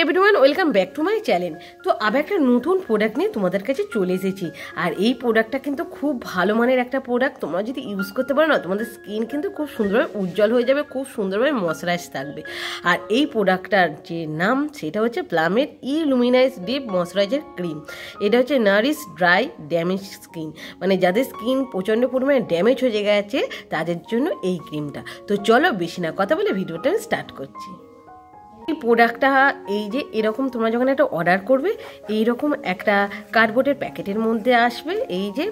Everyone welcome back to my channel. তো আবার একটা নতুন প্রোডাক্ট নিয়ে তোমাদের কাছে চলে এসেছি। আর এই প্রোডাক্টটা কিন্তু খুব ভালো মানের একটা প্রোডাক্ট। তোমরা যদি ইউজ করতে পারো না, তোমাদের স্কিন কিন্তু খুব সুন্দরভাবে উজ্জ্বল হয়ে যাবে, খুব সুন্দরভাবে ময়শ্চারাইজ থাকবে। আর এই প্রোডাক্টটার যে নাম সেটা হচ্ছে প্লামের ইলুমিনাইজ ডিপ ময়শ্চারাইজার ক্রিম। এটা হচ্ছে নারিশ ড্রাই ড্যামেজ স্কিন, মানে যাদের স্কিন প্রচণ্ড পরিমাণে ড্যামেজ হয়ে গেছে তাদের জন্য এই ক্রিমটা। তো চলো বেশি না কথা বলে ভিডিওটা আমি স্টার্ট করছি। এই প্রোডাক্টটা এই যে এরকম তোমরা যখন একটা অর্ডার করবে এইরকম একটা কার্ডবোর্ডের প্যাকেটের মধ্যে আসবে এই যে।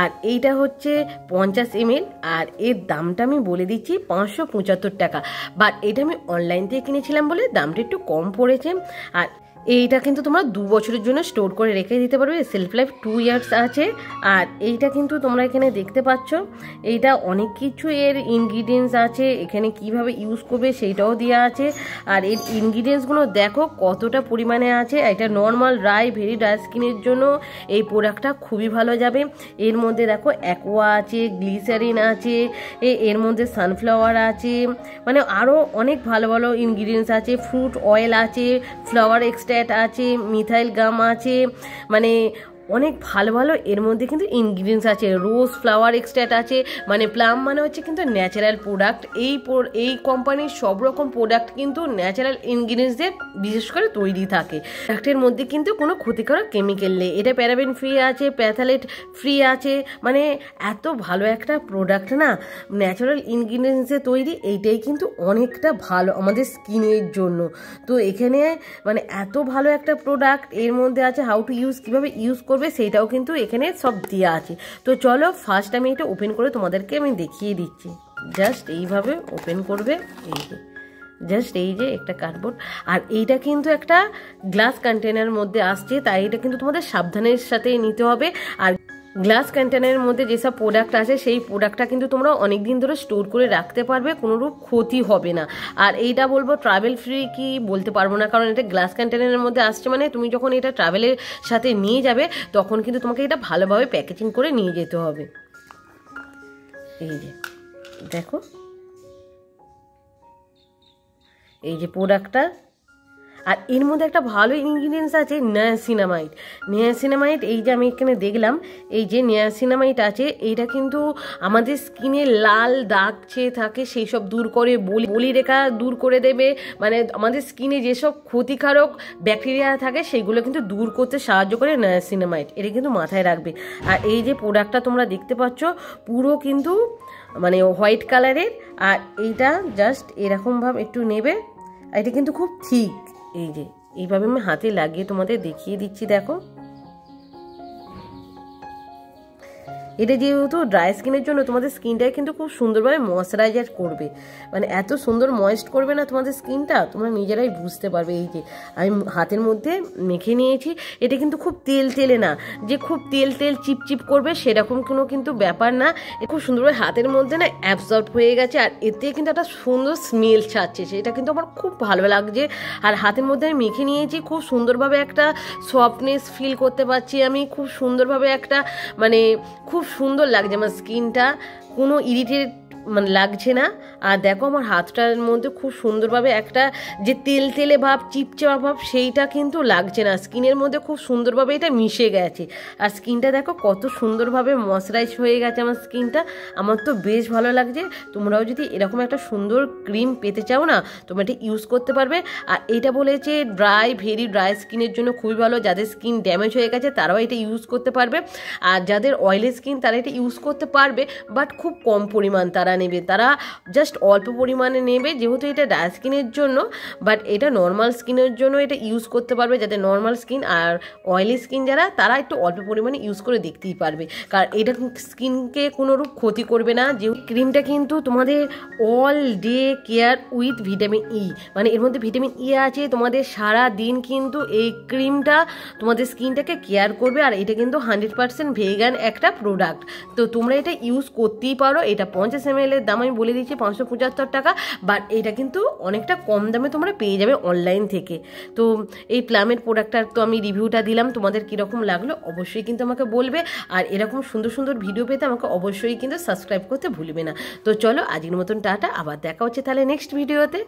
আর এইটা হচ্ছে 50 ml আর এর দামটা আমি বলে দিচ্ছি 575 টাকা। বাট এটা আমি অনলাইন থেকে কিনেছিলাম বলে দামটা একটু কম পড়েছে। আর এইটা কিন্তু তোমরা 2 বছরের জন্য স্টোর করে রেখে দিতে পারবে, সেলফ লাইফ 2 ইয়ার্স আছে। আর এইটা কিন্তু তোমরা এখানে দেখতে পাচ্ছ, এইটা অনেক কিছু এর ইনগ্রিডিয়েন্টস আছে, এখানে কিভাবে ইউজ করবে সেইটাও দেওয়া আছে। আর এর ইনগ্রিডিয়েন্টসগুলো দেখো কতটা পরিমাণে আছে। এটা নর্মাল ড্রাই ভেরি ড্রাই স্কিনের জন্য এই প্রোডাক্টটা খুবই ভালো যাবে। এর মধ্যে দেখো অ্যাকোয়া আছে, গ্লিসারিন আছে, এর মধ্যে সানফ্লাওয়ার আছে, মানে আরও অনেক ভালো ভালো ইনগ্রিডিয়েন্টস আছে। ফ্রুট অয়েল আছে, ফ্লাওয়ার এক্সট্রা আছে, মিথাইল গাম আছে, মানে অনেক ভালো ভালো এর মধ্যে কিন্তু ইনগ্রিডিয়েন্টস আছে। রোজ ফ্লাওয়ার এক্সট্র্যাক্ট আছে, মানে প্লাম মানে হচ্ছে কিন্তু ন্যাচারাল প্রোডাক্ট। এই কোম্পানির সব রকম প্রোডাক্ট কিন্তু ন্যাচারাল ইনগ্রিডিয়েন্টস দিয়ে বিশেষ করে তৈরি থাকে। প্রোডাক্টের মধ্যে কিন্তু কোনো ক্ষতিকারক কেমিক্যাল নেই। এটা প্যারাবেন ফ্রি আছে, প্যাথালেট ফ্রি আছে, মানে এত ভালো একটা প্রোডাক্ট না, ন্যাচারাল ইনগ্রিডিয়েন্টসে তৈরি। এইটাই কিন্তু অনেকটা ভালো আমাদের স্কিনের জন্য। তো এখানে মানে এত ভালো একটা প্রোডাক্ট, এর মধ্যে আছে হাউ টু ইউজ, কীভাবে ইউজ করবে সেইটাও কিন্তু এখানে সব দেওয়া আছে। তো চলো ফার্স্ট আমি এটা ওপেন করে তোমাদেরকে আমি দেখিয়ে দিচ্ছি। জাস্ট এইভাবে ওপেন করবে, এই যে জাস্ট এই যে একটা কার্ডবোর্ড। আর এইটা কিন্তু একটা গ্লাস কন্টেনারের মধ্যে আসছে, তাই এটা কিন্তু তোমাদের সাবধানের সাথে নিতে হবে। আর গ্লাস কন্টেনারের মধ্যে যেসব প্রোডাক্ট আছে সেই প্রোডাক্টটা কিন্তু তোমরা অনেক দিন ধরে স্টোর করে রাখতে পারবে, কোনোরূপ ক্ষতি হবে না। আর এইটা বলবো ট্রাভেল ফ্রি কি বলতে পারবো না, কারণ এটা গ্লাস কন্টেনারের মধ্যে আসছে, মানে তুমি যখন এটা ট্রাভেলের সাথে নিয়ে যাবে তখন কিন্তু তোমাকে এটা ভালোভাবে প্যাকেজিং করে নিয়ে যেতে হবে। এই যে দেখো এই যে প্রোডাক্টটা। আর এর মধ্যে একটা ভালো ইনগ্রিডিয়েন্টস আছে নিয়াসিনামাইড। নিয়াসিনামাইড এই যে আমি এখানে দেখলাম, এই যে নিয়াসিনামাইড আছে, এইটা কিন্তু আমাদের স্কিনে লাল দাগ ছেয়ে থাকে সেই সব দূর করে, বলি রেখা দূর করে দেবে, মানে আমাদের স্কিনে যেসব ক্ষতিকারক ব্যাকটেরিয়া থাকে সেগুলো কিন্তু দূর করতে সাহায্য করে নিয়াসিনামাইড। এটা কিন্তু মাথায় রাখবে। আর এই যে প্রোডাক্টটা তোমরা দেখতে পাচ্ছ পুরো কিন্তু মানে হোয়াইট কালারের। আর এইটা জাস্ট এরকমভাবে একটু নেবে, এটা কিন্তু খুব থিক। এই যে এইভাবে আমি হাতে লাগিয়ে তোমাদের দেখিয়ে দিচ্ছি, দেখো। এটা যেহেতু ড্রাই স্কিনের জন্য তোমাদের স্কিনটাকে কিন্তু খুব সুন্দরভাবে ময়শ্চারাইজার করবে, মানে এত সুন্দর ময়েস্ট করবে না তোমাদের স্কিনটা, তোমরা নিজেরাই বুঝতে পারবে। এই যে আমি হাতের মধ্যে মেখে নিয়েছি, এটা কিন্তু খুব তেলে না যে খুব তেল চিপচিপ করবে সেরকম কোনো কিন্তু ব্যাপার না। খুব সুন্দরভাবে হাতের মধ্যে না অ্যাবজর্ব হয়ে গেছে। আর এতে কিন্তু একটা সুন্দর স্মেল ছাড়ছে, সেটা কিন্তু আমার খুব ভালো লাগছে। আর হাতের মধ্যে আমি মেখে নিয়েছি, খুব সুন্দরভাবে একটা সফটনেস ফিল করতে পারছি আমি, খুব সুন্দরভাবে একটা মানে খুব সুন্দর লাগছে আমার স্কিনটা, কোনো ইরিটেট মানে লাগছে না। আর দেখো আমার হাতটার মধ্যে খুব সুন্দরভাবে একটা যে তেলে ভাব, চিপচাপা ভাব সেইটা কিন্তু লাগছে না, স্কিনের মধ্যে খুব সুন্দরভাবে এটা মিশে গেছে। আর স্কিনটা দেখো কত সুন্দরভাবে ময়শ্চারাইজ হয়ে গেছে আমার স্কিনটা, আমার তো বেশ ভালো লাগছে। তোমরাও যদি এরকম একটা সুন্দর ক্রিম পেতে চাও না, তোমরা এটা ইউজ করতে পারবে। আর এটা বলেছে ভেরি ড্রাই স্কিনের জন্য খুবই ভালো, যাদের স্কিন ড্যামেজ হয়ে গেছে তারাও এটা ইউজ করতে পারবে। আর যাদের অয়েলি স্কিন তারা এটা ইউজ করতে পারবে, বাট খুব কম পরিমাণ তারা নেবে, তারা জাস্ট অল্প পরিমাণে নেবে, যেহেতু এটা ড্রাই স্কিনের জন্য। বাট এটা নর্মাল স্কিনের জন্য এটা ইউজ করতে পারবে, যাদের নর্মাল স্কিন। আর অয়েলি স্কিন যারা, তারা একটু অল্প পরিমাণে ইউজ করে দেখতেই পারবে, কারণ এটা স্কিনকে কোনোরূপ ক্ষতি করবে না। যে ক্রিমটা কিন্তু তোমাদের all day care with vitamin E, মানে এর মধ্যে ভিটামিন ই আছে, তোমাদের সারা দিন কিন্তু এই ক্রিমটা তোমাদের স্কিনটাকে কেয়ার করবে। আর এটা কিন্তু 100% ভেগান একটা প্রোডাক্ট, তো তোমরা এটা ইউজ করতেই পারো। এটা 50 ml এর দাম আমি বলে দিচ্ছি 575 টাকা, বাট এটা কিন্তু অনেকটা কম দামে তোমরা পেয়ে যাবে অনলাইন থেকে। তো এই প্লামের প্রোডাক্টটার তো আমি রিভিউটা দিলাম, তোমাদের কীরকম লাগলো অবশ্যই কিন্তু আমাকে বলবে। আর এরকম সুন্দর সুন্দর ভিডিও পেতে আমাকে অবশ্যই কিন্তু সাবস্ক্রাইব করতে ভুলবে না। তো চলো আজকের মতন টাটা, আবার দেখা হচ্ছে তাহলে নেক্সট ভিডিওতে।